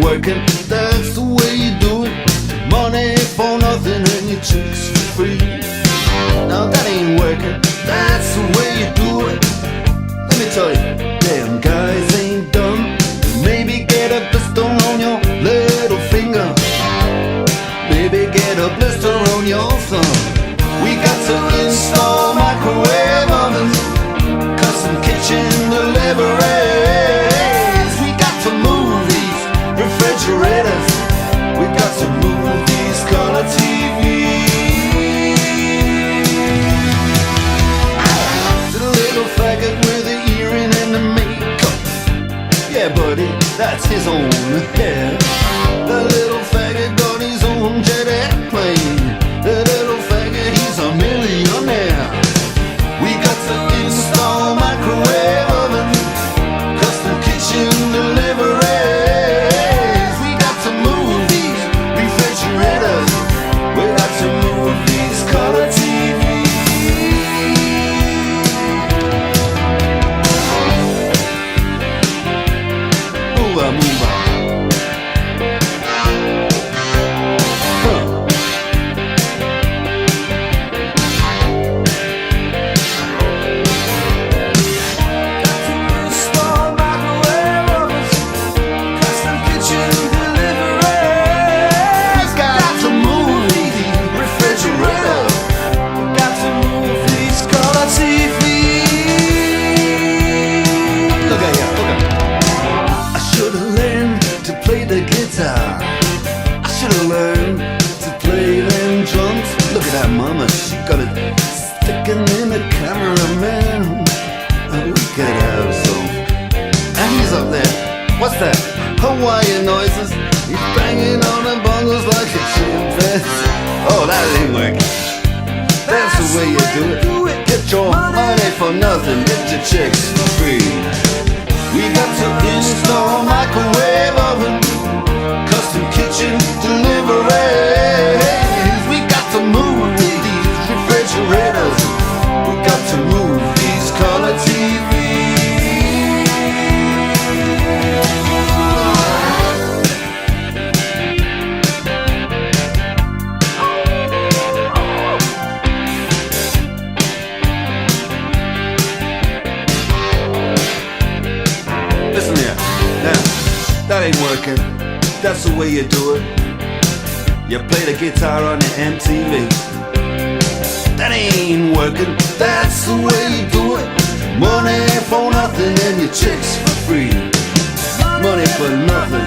working, that's the way you do it. Money for nothing and your chicks for free. Now that ain't working, that's the way you do it. Let me tell you, damn guys ain't dumb. Maybe get a blister on your little finger. Maybe get a blister on your thumb. We got to install microwave ovens, custom kitchen deliveries. We got to move these refrigerators. We got to move these color TVs. To the little faggot with the earring and the makeup. Yeah, buddy, that's his own hair. The little faggot got his own jet airplane. The little faggot, he's a millionaire. We got to install microwave oven, custom kitchen deliveries. We got to move these refrigerators. We got to move these color TVs. Move on, move on. I should've learned to play them drums. Look at that mama, she got it sticking in the cameraman. We could have some. And he's up there, what's that? Hawaiian noises. He's banging on the bongos like a chimpanzee. Oh, that ain't working. That's the way you do it. Get your money for nothing, get your chicks for free. We got to install microwave oven, custom kitchen deliveries. We got to move these refrigerators. We got to move these color TVs. Listen here, now, that ain't working. That's the way you do it. You play the guitar on your MTV. That ain't working. That's the way you do it. Money for nothing and your chicks for free. Money for nothing